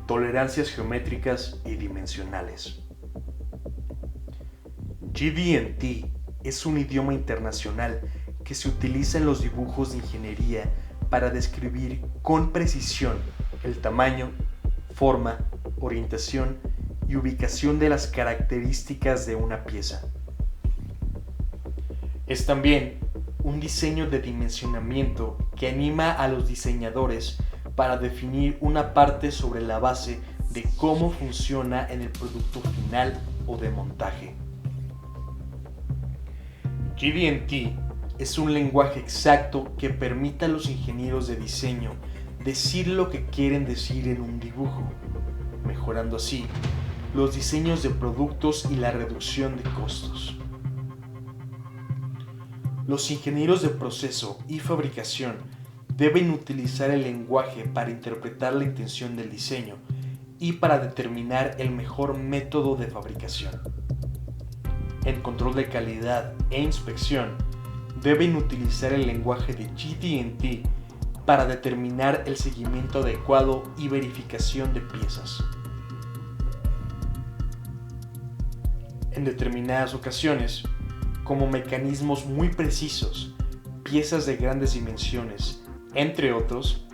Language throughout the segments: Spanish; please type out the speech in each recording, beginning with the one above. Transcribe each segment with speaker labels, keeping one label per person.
Speaker 1: Tolerancias geométricas y dimensionales. GD&T es un idioma internacional que se utiliza en los dibujos de ingeniería para describir con precisión el tamaño, forma, orientación y ubicación de las características de una pieza. Es también un diseño de dimensionamiento que anima a los diseñadores para definir una parte sobre la base de cómo funciona en el producto final o de montaje. GD&T es un lenguaje exacto que permite a los ingenieros de diseño decir lo que quieren decir en un dibujo, mejorando así los diseños de productos y la reducción de costos. Los ingenieros de proceso y fabricación deben utilizar el lenguaje para interpretar la intención del diseño y para determinar el mejor método de fabricación. En control de calidad e inspección, deben utilizar el lenguaje de GD&T para determinar el seguimiento adecuado y verificación de piezas. En determinadas ocasiones, como mecanismos muy precisos, piezas de grandes dimensiones, entre otros,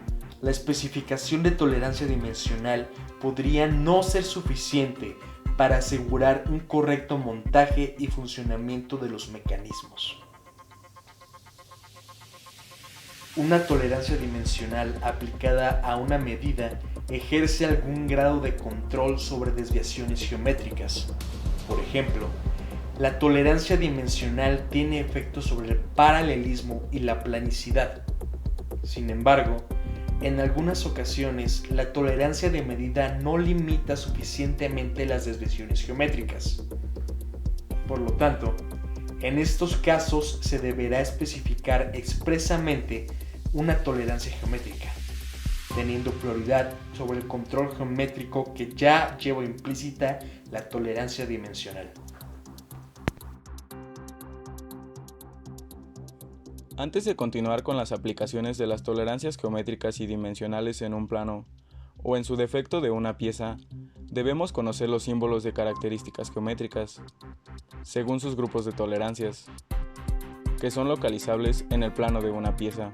Speaker 1: la especificación de tolerancia dimensional podría no ser suficiente para asegurar un correcto montaje y funcionamiento de los mecanismos. Una tolerancia dimensional aplicada a una medida ejerce algún grado de control sobre desviaciones geométricas. Por ejemplo, la tolerancia dimensional tiene efectos sobre el paralelismo y la planicidad. Sin embargo, en algunas ocasiones, la tolerancia de medida no limita suficientemente las desviaciones geométricas. Por lo tanto, en estos casos se deberá especificar expresamente una tolerancia geométrica, teniendo prioridad sobre el control geométrico que ya lleva implícita la tolerancia dimensional.
Speaker 2: Antes de continuar con las aplicaciones de las tolerancias geométricas y dimensionales en un plano, o en su defecto de una pieza, debemos conocer los símbolos de características geométricas, según sus grupos de tolerancias, que son localizables en el plano de una pieza.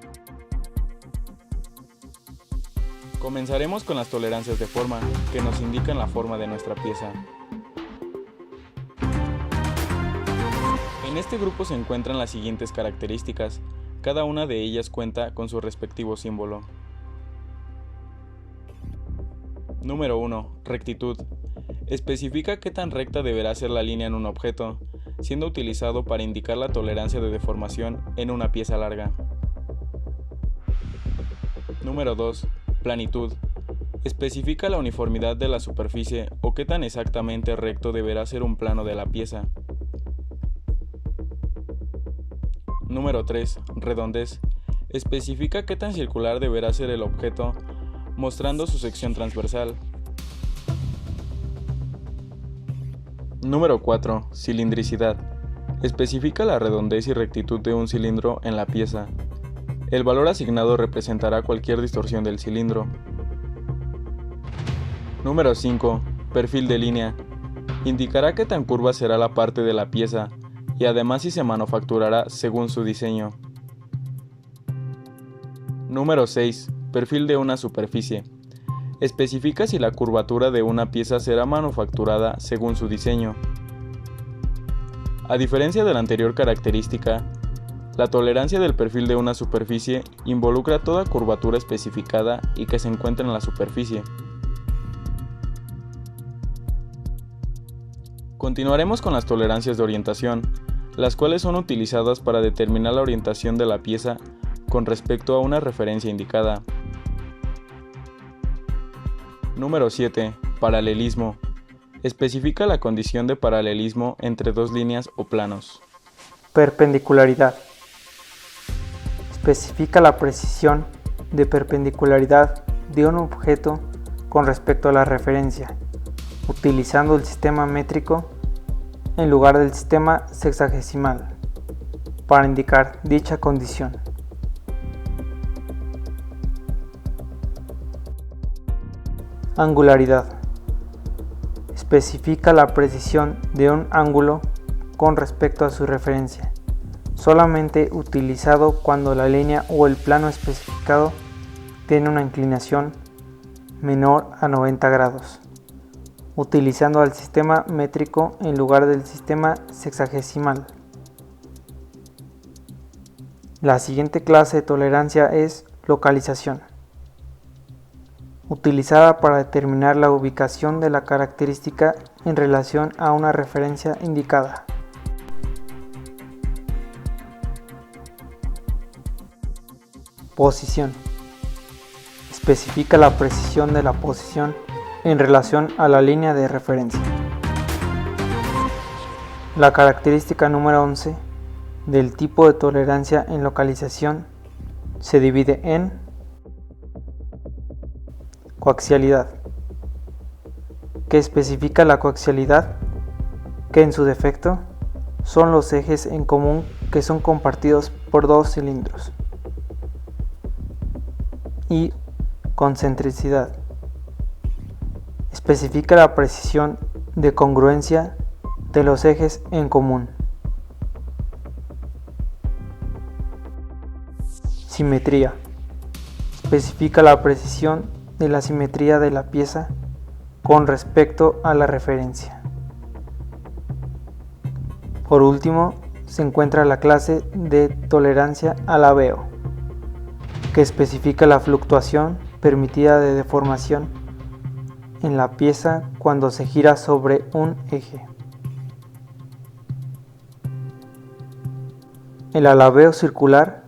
Speaker 2: Comenzaremos con las tolerancias de forma, que nos indican la forma de nuestra pieza. En este grupo se encuentran las siguientes características, cada una de ellas cuenta con su respectivo símbolo. Número 1. Rectitud. Especifica qué tan recta deberá ser la línea en un objeto, siendo utilizado para indicar la tolerancia de deformación en una pieza larga. Número 2. Planitud. Especifica la uniformidad de la superficie o qué tan exactamente recto deberá ser un plano de la pieza. Número 3. Redondez. Especifica qué tan circular deberá ser el objeto, mostrando su sección transversal. Número 4. Cilindricidad. Especifica la redondez y rectitud de un cilindro en la pieza. El valor asignado representará cualquier distorsión del cilindro. Número 5. Perfil de línea. Indicará qué tan curva será la parte de la pieza, y además si se manufacturará según su diseño. Número 6. Perfil de una superficie. Especifica si la curvatura de una pieza será manufacturada según su diseño. A diferencia de la anterior característica, la tolerancia del perfil de una superficie involucra toda curvatura especificada y que se encuentra en la superficie. Continuaremos con las tolerancias de orientación, las cuales son utilizadas para determinar la orientación de la pieza con respecto a una referencia indicada. Número 7. Paralelismo. Especifica la condición de paralelismo entre dos líneas o planos.
Speaker 3: Perpendicularidad. Especifica la precisión de perpendicularidad de un objeto con respecto a la referencia, utilizando el sistema métrico en lugar del sistema sexagesimal para indicar dicha condición. Angularidad. Especifica la precisión de un ángulo con respecto a su referencia, solamente utilizado cuando la línea o el plano especificado tiene una inclinación menor a 90 grados, utilizando al sistema métrico en lugar del sistema sexagesimal. La siguiente clase de tolerancia es localización, utilizada para determinar la ubicación de la característica en relación a una referencia indicada. Posición. Especifica la precisión de la posición en relación a la línea de referencia. La característica número 11 del tipo de tolerancia en localización se divide en coaxialidad, que especifica la coaxialidad, que en su defecto son los ejes en común que son compartidos por dos cilindros, y concentricidad. Especifica la precisión de congruencia de los ejes en común. Simetría. Especifica la precisión de la simetría de la pieza con respecto a la referencia. Por último, se encuentra la clase de tolerancia al alabeo, que especifica la fluctuación permitida de deformación en la pieza cuando se gira sobre un eje. El alabeo circular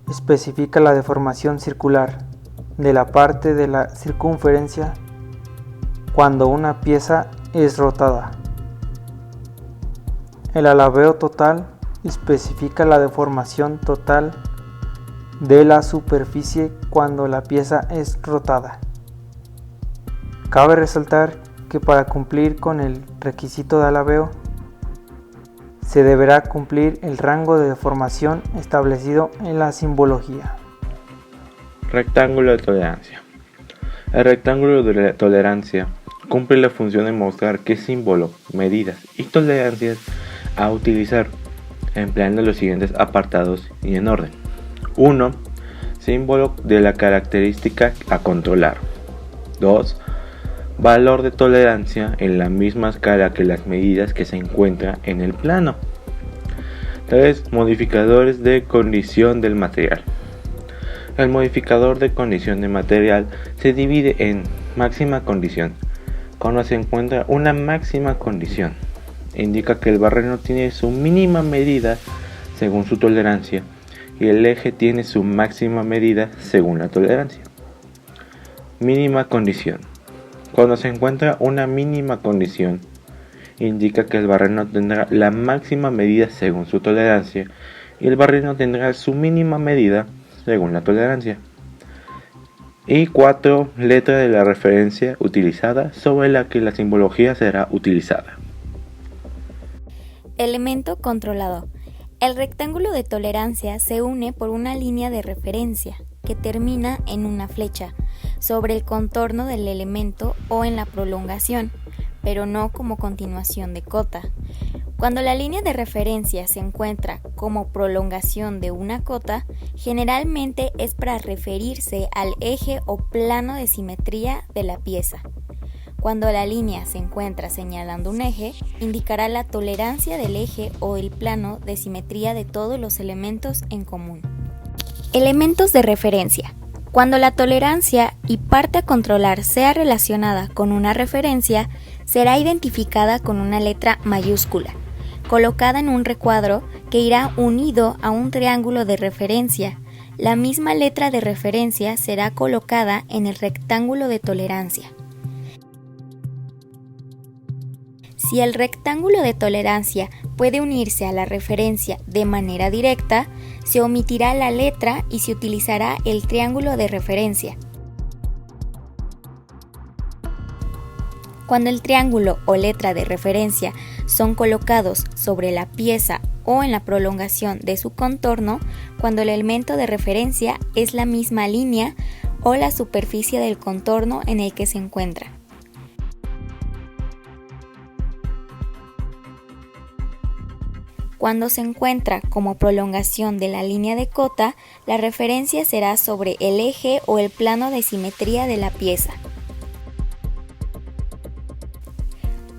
Speaker 3: especifica la deformación circular de la parte de la circunferencia cuando una pieza es rotada. El alabeo total especifica la deformación total de la superficie cuando la pieza es rotada. Cabe resaltar que para cumplir con el requisito de alabeo se deberá cumplir el rango de deformación establecido en la simbología.
Speaker 4: Rectángulo de tolerancia. El rectángulo de tolerancia cumple la función de mostrar qué símbolo, medidas y tolerancias a utilizar, empleando los siguientes apartados y en orden. 1. Símbolo de la característica a controlar. 2. Valor de tolerancia en la misma escala que las medidas que se encuentran en el plano. 3. Modificadores de condición del material. El modificador de condición de material se divide en máxima condición. Cuando se encuentra una máxima condición, indica que el barreno tiene su mínima medida según su tolerancia y el eje tiene su máxima medida según la tolerancia. Mínima condición. Cuando se encuentra una mínima condición, indica que el barreno tendrá la máxima medida según su tolerancia y el barreno tendrá su mínima medida según la tolerancia. Y 4. Letra de la referencia utilizada sobre la que la simbología será utilizada.
Speaker 5: Elemento controlado. El rectángulo de tolerancia se une por una línea de referencia que termina en una flecha sobre el contorno del elemento o en la prolongación, pero no como continuación de cota. Cuando la línea de referencia se encuentra como prolongación de una cota, generalmente es para referirse al eje o plano de simetría de la pieza. Cuando la línea se encuentra señalando un eje, indicará la tolerancia del eje o el plano de simetría de todos los elementos en común. Elementos de referencia. Cuando la tolerancia y parte a controlar sea relacionada con una referencia, será identificada con una letra mayúscula, colocada en un recuadro que irá unido a un triángulo de referencia. La misma letra de referencia será colocada en el rectángulo de tolerancia. Si el rectángulo de tolerancia puede unirse a la referencia de manera directa, se omitirá la letra y se utilizará el triángulo de referencia. Cuando el triángulo o letra de referencia son colocados sobre la pieza o en la prolongación de su contorno, cuando el elemento de referencia es la misma línea o la superficie del contorno en el que se encuentra. Cuando se encuentra como prolongación de la línea de cota, la referencia será sobre el eje o el plano de simetría de la pieza.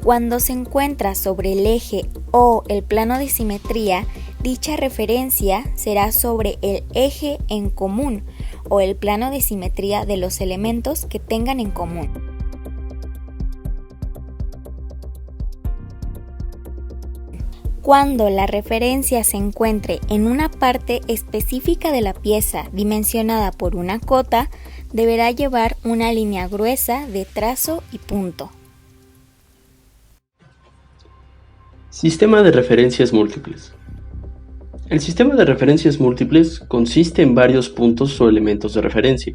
Speaker 5: Cuando se encuentra sobre el eje o el plano de simetría, dicha referencia será sobre el eje en común o el plano de simetría de los elementos que tengan en común. Cuando la referencia se encuentre en una parte específica de la pieza dimensionada por una cota, deberá llevar una línea gruesa de trazo y punto.
Speaker 6: Sistema de referencias múltiples. El sistema de referencias múltiples consiste en varios puntos o elementos de referencia.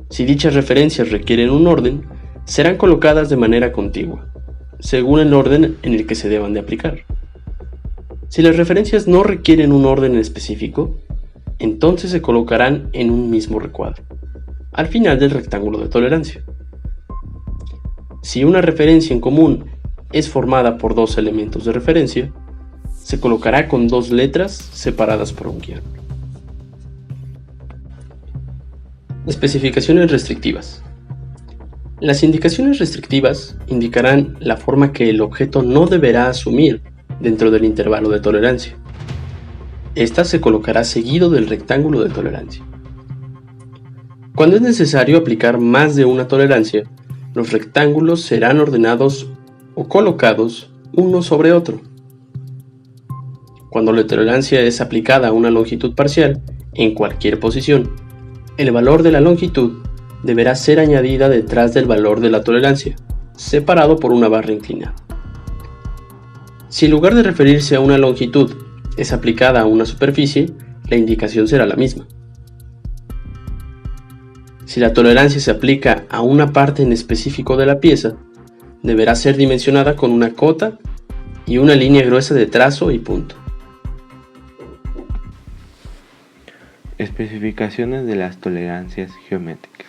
Speaker 6: Si dichas referencias requieren un orden, serán colocadas de manera contigua, según el orden en el que se deban de aplicar. Si las referencias no requieren un orden específico, entonces se colocarán en un mismo recuadro, al final del rectángulo de tolerancia. Si una referencia en común es formada por dos elementos de referencia, se colocará con dos letras separadas por un guión. Especificaciones restrictivas. Las indicaciones restrictivas indicarán la forma que el objeto no deberá asumir dentro del intervalo de tolerancia. Esta se colocará seguido del rectángulo de tolerancia. Cuando es necesario aplicar más de una tolerancia, los rectángulos serán ordenados o colocados uno sobre otro. Cuando la tolerancia es aplicada a una longitud parcial, en cualquier posición, el valor de la longitud deberá ser añadida detrás del valor de la tolerancia, separado por una barra inclinada. Si en lugar de referirse a una longitud es aplicada a una superficie, la indicación será la misma. Si la tolerancia se aplica a una parte en específico de la pieza, deberá ser dimensionada con una cota y una línea gruesa de trazo y punto.
Speaker 4: Especificaciones de las tolerancias geométricas.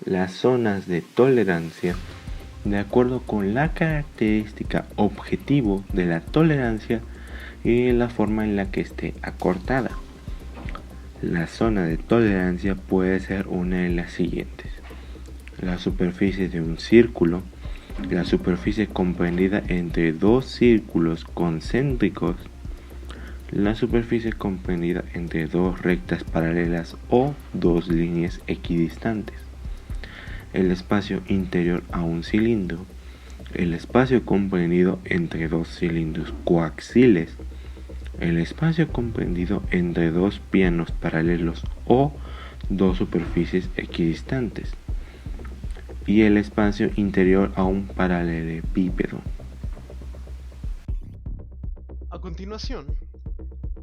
Speaker 4: Las zonas de tolerancia, de acuerdo con la característica objetivo de la tolerancia y la forma en la que esté acortada. La zona de tolerancia puede ser una de las siguientes: la superficie de un círculo, la superficie comprendida entre dos círculos concéntricos, la superficie comprendida entre dos rectas paralelas o dos líneas equidistantes, el espacio interior a un cilindro, el espacio comprendido entre dos cilindros coaxiles, el espacio comprendido entre dos pianos paralelos o dos superficies equidistantes, y el espacio interior a un paralelepípedo.
Speaker 1: A continuación,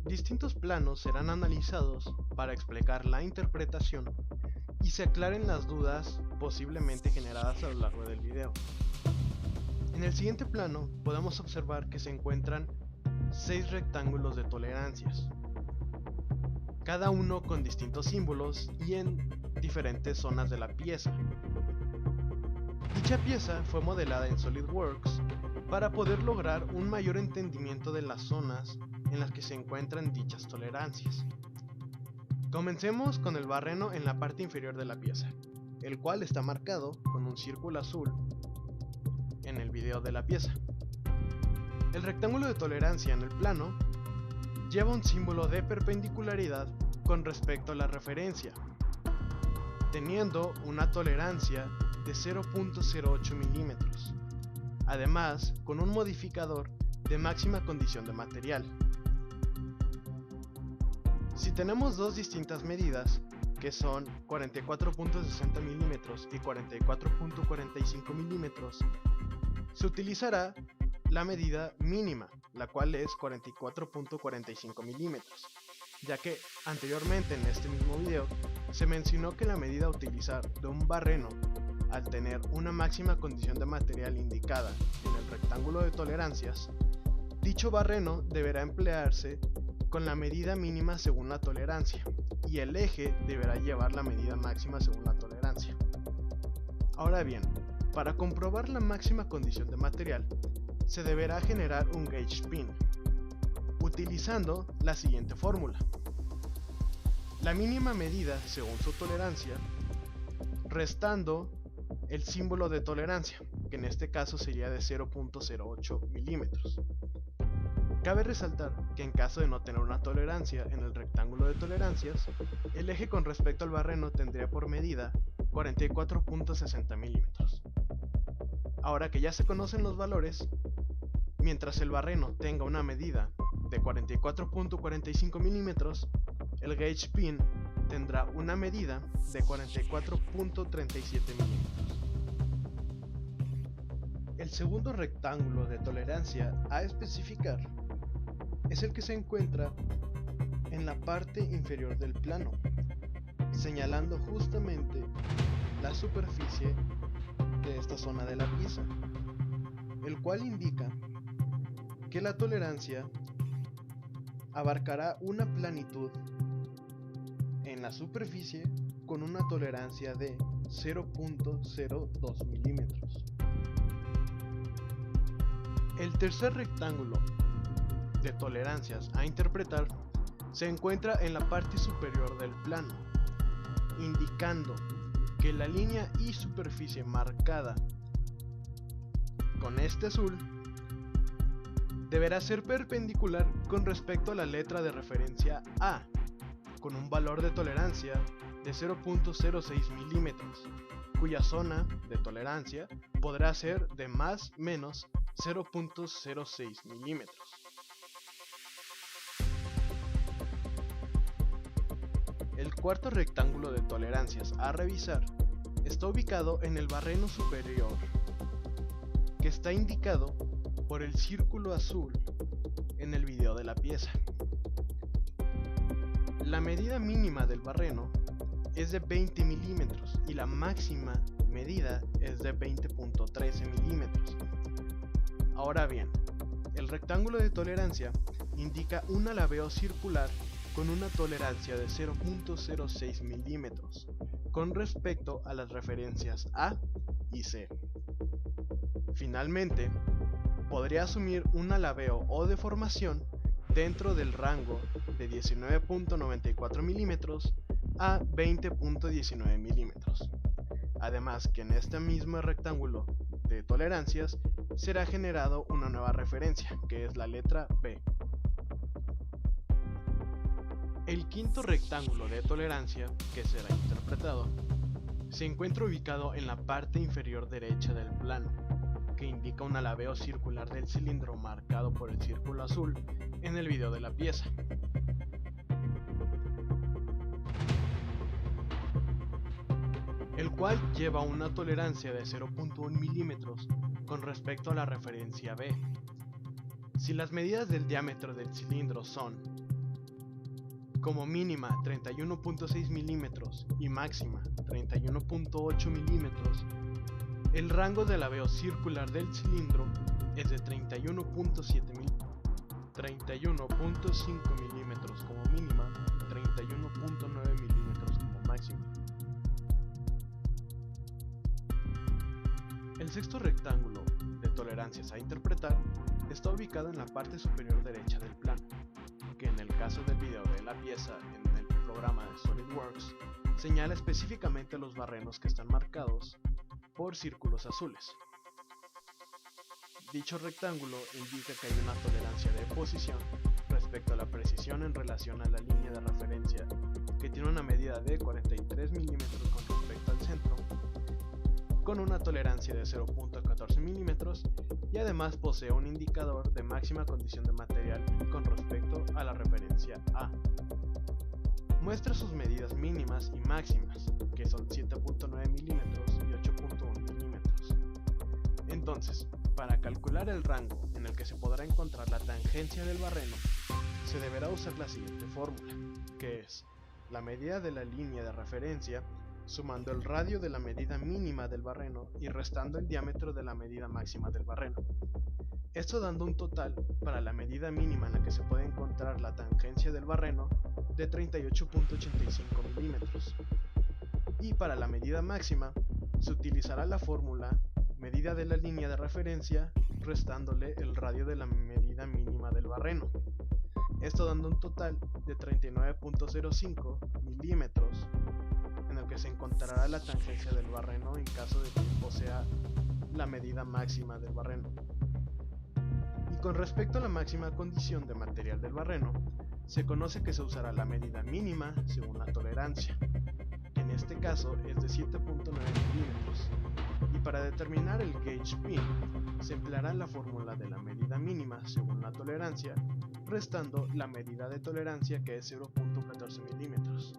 Speaker 1: distintos planos serán analizados para explicar la interpretación y se aclaren las dudas posiblemente generadas a lo largo del video. En el siguiente plano podemos observar que se encuentran 6 rectángulos de tolerancias, cada uno con distintos símbolos y en diferentes zonas de la pieza. Dicha pieza fue modelada en SolidWorks para poder lograr un mayor entendimiento de las zonas en las que se encuentran dichas tolerancias. Comencemos con el barreno en la parte inferior de la pieza, el cual está marcado con un círculo azul en el video de la pieza. El rectángulo de tolerancia en el plano lleva un símbolo de perpendicularidad con respecto a la referencia, teniendo una tolerancia de 0.08 milímetros, además con un modificador de máxima condición de material. Si tenemos dos distintas medidas, que son 44.60 milímetros y 44.45 milímetros, se utilizará la medida mínima, la cual es 44.45 milímetros, ya que anteriormente en este mismo video se mencionó que la medida a utilizar de un barreno, al tener una máxima condición de material indicada en el rectángulo de tolerancias, dicho barreno deberá emplearse
Speaker 7: con la medida mínima según la tolerancia, y el eje deberá llevar la medida máxima según la tolerancia. Ahora bien, para comprobar la máxima condición de material, se deberá generar un gauge pin, utilizando la siguiente fórmula. La mínima medida según su tolerancia, restando el símbolo de tolerancia, que en este caso sería de 0.08 milímetros. Cabe resaltar que en caso de no tener una tolerancia en el rectángulo de tolerancias, el eje con respecto al barreno tendría por medida 44.60 milímetros. Ahora que ya se conocen los valores, mientras el barreno tenga una medida de 44.45 milímetros, el gauge pin tendrá una medida de 44.37 milímetros. El segundo rectángulo de tolerancia a especificar es el que se encuentra en la parte inferior del plano, señalando justamente la superficie de esta zona de la pieza, el cual indica que la tolerancia abarcará una planitud en la superficie con una tolerancia de 0.02 milímetros. El tercer rectángulo de tolerancias a interpretar se encuentra en la parte superior del plano, indicando que la línea y superficie marcada con este azul deberá ser perpendicular con respecto a la letra de referencia A, con un valor de tolerancia de 0.06 milímetros, cuya zona de tolerancia podrá ser de más menos 0.06 milímetros. El cuarto rectángulo de tolerancias a revisar está ubicado en el barreno superior, que está indicado por el círculo azul en el video de la pieza. La medida mínima del barreno es de 20 milímetros y la máxima medida es de 20.13 milímetros. Ahora bien, el rectángulo de tolerancia indica un alabeo circular con una tolerancia de 0.06 milímetros con respecto a las referencias A y C. Finalmente, podría asumir un alabeo o deformación dentro del rango de 19.94 milímetros a 20.19 milímetros. Además que en este mismo rectángulo de tolerancias será generado una nueva referencia, que es la letra B. El quinto rectángulo de tolerancia, que será interpretado, se encuentra ubicado en la parte inferior derecha del plano, que indica un alabeo circular del cilindro marcado por el círculo azul en el video de la pieza. El cual lleva una tolerancia de 0.1 milímetros con respecto a la referencia B. Si las medidas del diámetro del cilindro son como mínima 31.6 milímetros y máxima 31.8 milímetros, el rango de alabeo circular del cilindro es de 31.5 milímetros como mínima y 31.9 milímetros como máxima. El sexto rectángulo de tolerancias a interpretar está ubicado en la parte superior derecha del plano, que en el caso del video de la pieza en el programa de SolidWorks señala específicamente los barrenos que están marcados por círculos azules. Dicho rectángulo indica que hay una tolerancia de posición respecto a la precisión en relación a la línea de referencia, que tiene una medida de 43 milímetros con respecto al centro, con una tolerancia de 0.14 milímetros y además posee un indicador de máxima condición de material con respecto a la referencia A. Muestra sus medidas mínimas y máximas, que son 7.9 milímetros y 8.1 milímetros. Entonces, para calcular el rango en el que se podrá encontrar la tangencia del barreno, se deberá usar la siguiente fórmula, que es la medida de la línea de referencia sumando el radio de la medida mínima del barreno y restando el diámetro de la medida máxima del barreno. Esto dando un total para la medida mínima en la que se puede encontrar la tangencia del barreno de 38.85 milímetros. Y para la medida máxima se utilizará la fórmula medida de la línea de referencia restándole el radio de la medida mínima del barreno. Esto dando un total de 39.05 milímetros en el que se encontrará la tangencia del barreno en caso de que posea la medida máxima del barreno. Y con respecto a la máxima condición de material del barreno, se conoce que se usará la medida mínima según la tolerancia, que en este caso es de 7.9 milímetros, y para determinar el gauge pin se empleará la fórmula de la medida mínima según la tolerancia, restando la medida de tolerancia que es 0.14 milímetros,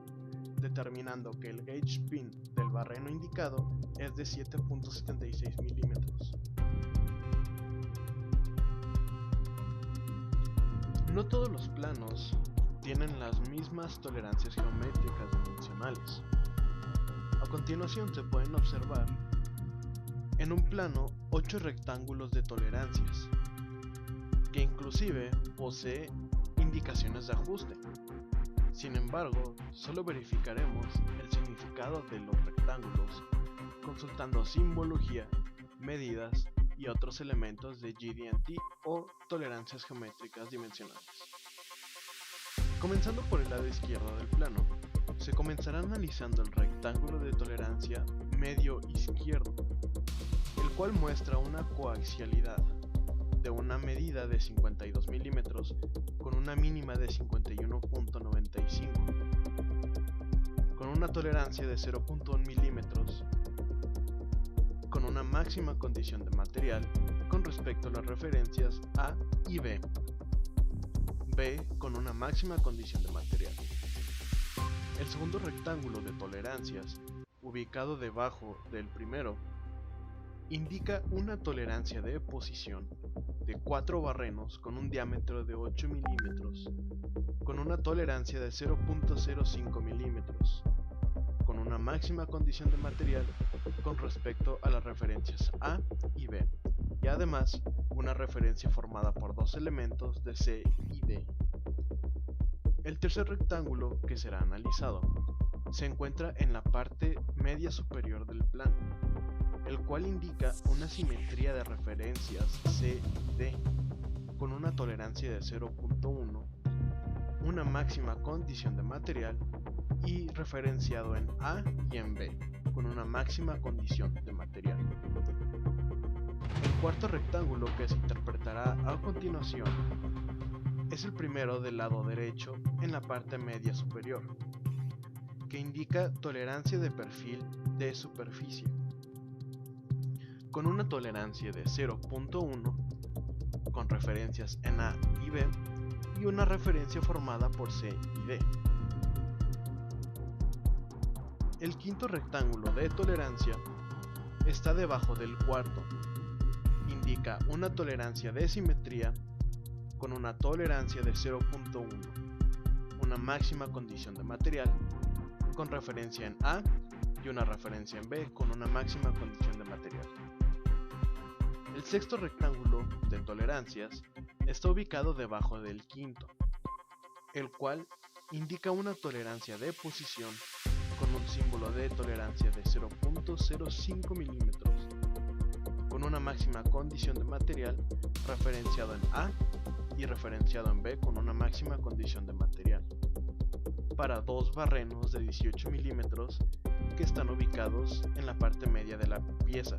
Speaker 7: determinando que el gauge pin del barreno indicado es de 7.76 milímetros. No todos los planos tienen las mismas tolerancias geométricas dimensionales. A continuación se pueden observar en un plano 8 rectángulos de tolerancias, que inclusive posee indicaciones de ajuste. Sin embargo, solo verificaremos el significado de los rectángulos consultando simbología, medidas y otros elementos de GD&T o tolerancias geométricas dimensionales. Comenzando por el lado izquierdo del plano, se comenzará analizando el rectángulo de tolerancia medio izquierdo, el cual muestra una coaxialidad de una medida de 52 milímetros con una mínima de 51.95, con una tolerancia de 0.1 milímetros, con una máxima condición de material con respecto a las referencias A y B, B con una máxima condición de material. El segundo rectángulo de tolerancias, ubicado debajo del primero, indica una tolerancia de posición de 4 barrenos con un diámetro de 8 milímetros, con una tolerancia de 0.05 milímetros, con una máxima condición de material con respecto a las referencias A y B, y además una referencia formada por dos elementos de C y D. El tercer rectángulo que será analizado se encuentra en la parte media superior del plano, el cual indica una simetría de referencias C y D, con una tolerancia de 0.1, una máxima condición de material y referenciado en A y en B, con una máxima condición de material. El cuarto rectángulo que se interpretará a continuación es el primero del lado derecho en la parte media superior, que indica tolerancia de perfil de superficie, con una tolerancia de 0.1, con referencias en A y B, y una referencia formada por C y D. El quinto rectángulo de tolerancia está debajo del cuarto, indica una tolerancia de simetría con una tolerancia de 0.1, una máxima condición de material con referencia en A y una referencia en B con una máxima condición de material. El sexto rectángulo de tolerancias está ubicado debajo del quinto, el cual indica una tolerancia de posición con un símbolo de tolerancia de 0.05 milímetros, con una máxima condición de material referenciado en A y referenciado en B con una máxima condición de material, para dos barrenos de 18 milímetros que están ubicados en la parte media de la pieza.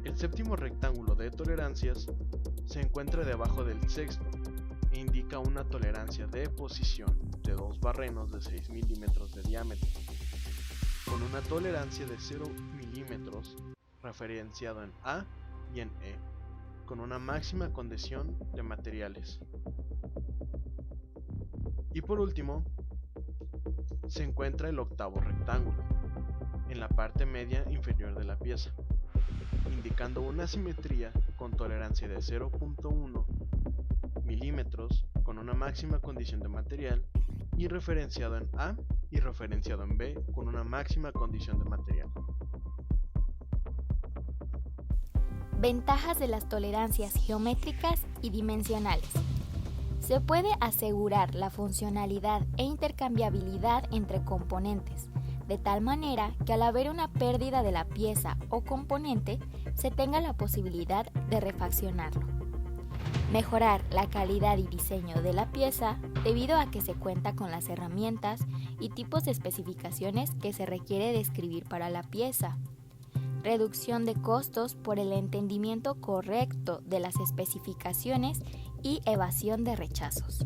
Speaker 7: El séptimo rectángulo de tolerancias se encuentra debajo del sexto e indica una tolerancia de posición de dos barrenos de 6 milímetros de diámetro, con una tolerancia de 0 milímetros referenciado en A y en E, con una máxima condición de materiales. Y por último, se encuentra el octavo rectángulo, en la parte media inferior de la pieza, indicando una simetría con tolerancia de 0.1 milímetros con una máxima condición de material y referenciado en A y referenciado en B con una máxima condición de material.
Speaker 5: Ventajas de las tolerancias geométricas y dimensionales. Se puede asegurar la funcionalidad e intercambiabilidad entre componentes, de tal manera que al haber una pérdida de la pieza o componente, se tenga la posibilidad de refaccionarlo. Mejorar la calidad y diseño de la pieza debido a que se cuenta con las herramientas y tipos de especificaciones que se requiere describir para la pieza. Reducción de costos por el entendimiento correcto de las especificaciones y evasión de rechazos.